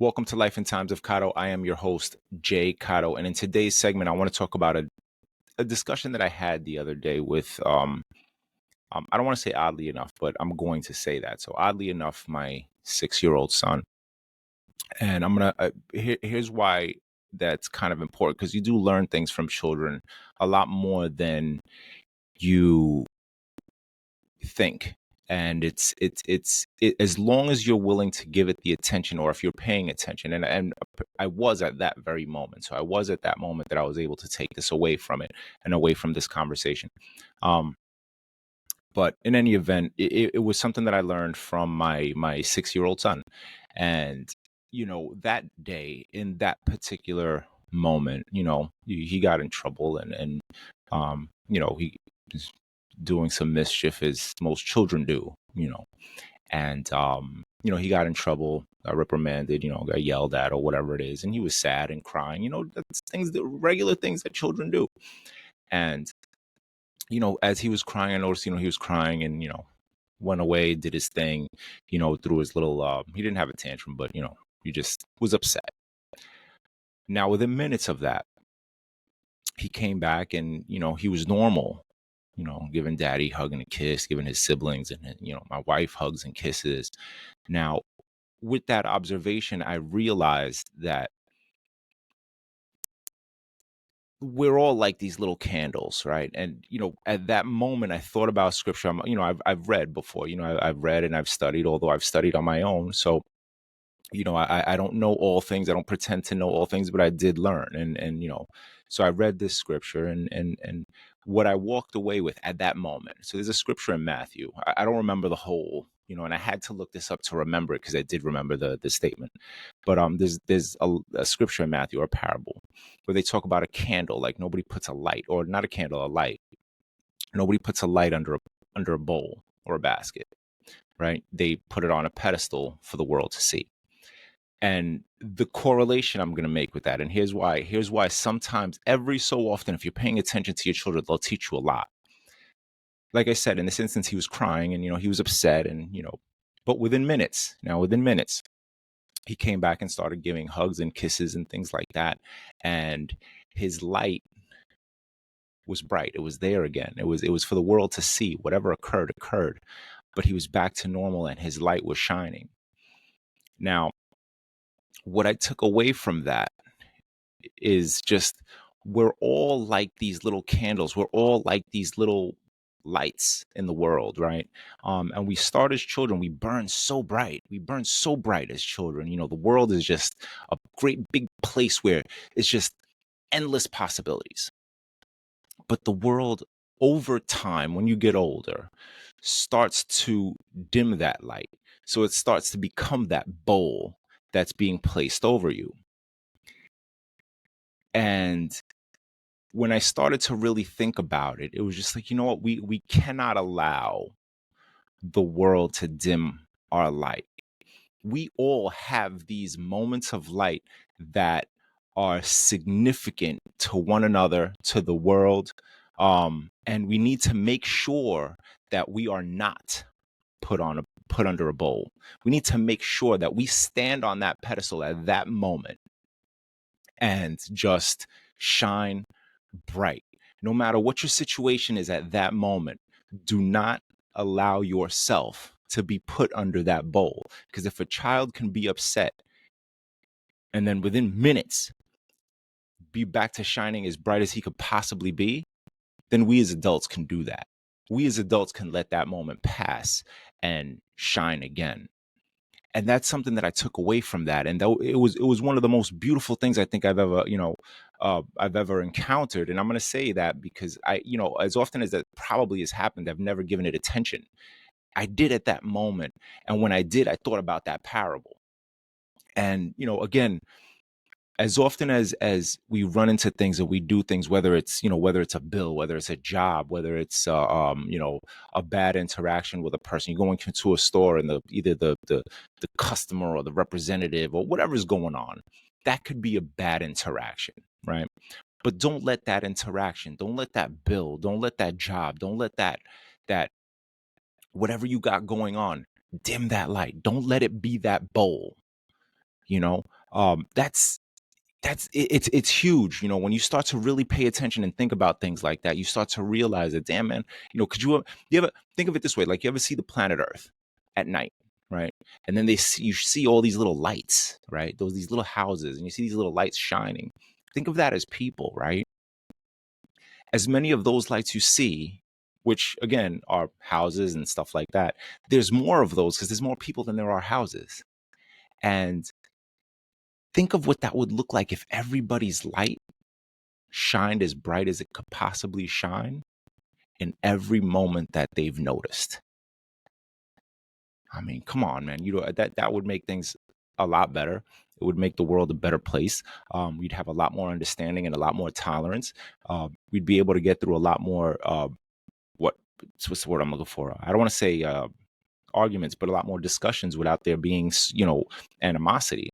Welcome to Life and Times of Cato. I am your host, Jay Cato. And in today's segment, I want to talk about a discussion that I had the other day with, I don't want to say oddly enough, but I'm going to say that. So, oddly enough, my 6-year-old son. And here's why that's kind of important, because you do learn things from children a lot more than you think. And as long as you're willing to give it the attention, or if you're paying attention, and I was at that very moment. So I was at that moment that I was able to take this away from it and away from this conversation. But in any event, it was something that I learned from my 6-year-old son. And that day, in that particular moment, he got in trouble, and he was doing some mischief, as most children do, and he got in trouble, got reprimanded, got yelled at or whatever it is, and he was sad and crying. That's the regular things that children do. And as he was crying, I noticed, he was crying, and went away, did his thing, through his little, he didn't have a tantrum, but he just was upset. Now, within minutes of that, he came back, and he was normal, giving daddy a hug and a kiss, giving his siblings, and my wife hugs and kisses. Now, with that observation, I realized that we're all like these little candles, right? And at that moment, I thought about scripture. I've read before. I've read and I've studied, although I've studied on my own. So I don't know all things. I don't pretend to know all things, but I did learn. And so I read this scripture, and what I walked away with at that moment. So there's a scripture in Matthew. I don't remember the whole, and I had to look this up to remember it, because I did remember the statement. But there's a scripture in Matthew, or a parable, where they talk about a candle. Like, nobody puts a light, or not a candle, a light. Nobody puts a light under a bowl or a basket, right? They put it on a pedestal for the world to see. And the correlation I'm going to make with that, and here's why sometimes, every so often, if you're paying attention to your children, they'll teach you a lot. Like I said, in this instance, he was crying, and he was upset, and but within minutes, he came back and started giving hugs and kisses and things like that. And his light was bright. It was there again. It was for the world to see. Whatever occurred, but he was back to normal, and his light was shining. Now, what I took away from that is just, we're all like these little candles. We're all like these little lights in the world, right? And we start as children. We burn so bright. As children. The world is just a great big place where it's just endless possibilities. But the world, over time, when you get older, starts to dim that light. So it starts to become that bowl that's being placed over you. And when I started to really think about it, it was just like, what? We cannot allow the world to dim our light. We all have these moments of light that are significant to one another, to the world. And we need to make sure that we are not put under a bowl. We need to make sure that we stand on that pedestal at that moment and just shine bright. No matter what your situation is at that moment, do not allow yourself to be put under that bowl. Because if a child can be upset and then within minutes be back to shining as bright as he could possibly be, then we as adults can do that. We as adults can let that moment pass and shine again. And that's something that I took away from that. And it was one of the most beautiful things I think I've ever encountered. And I'm going to say that because as often as that probably has happened, I've never given it attention. I did at that moment. And when I did, I thought about that parable. And, again, as often as we run into things and we do things, whether it's a bill, whether it's a job, whether it's a bad interaction with a person, you're going into a store and either the customer or the representative or whatever's going on, that could be a bad interaction, right? But don't let that interaction, don't let that bill, don't let that job, don't let that whatever you got going on dim that light. Don't let it be that bowl. You know, it's huge. You know, when you start to really pay attention and think about things like that, you start to realize that, damn man, you know, you ever think of it this way? Like, you ever see the planet Earth at night, right? And then you see all these little lights, right? These little houses, and you see these little lights shining. Think of that as people, right? As many of those lights you see, which again are houses and stuff like that, there's more of those because there's more people than there are houses. And think of what that would look like if everybody's light shined as bright as it could possibly shine in every moment that they've noticed. I mean, come on, man. You know, that would make things a lot better. It would make the world a better place. We'd have a lot more understanding and a lot more tolerance. We'd be able to get through a lot more. What's the word I'm looking for? I don't want to say arguments, but a lot more discussions without there being, animosity.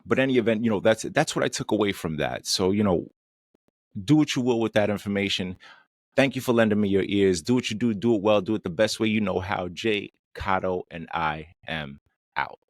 But any event, that's what I took away from that. So, do what you will with that information. Thank you for lending me your ears. Do what you do it well, do it the best way you know how. Jay Cotto and I am out.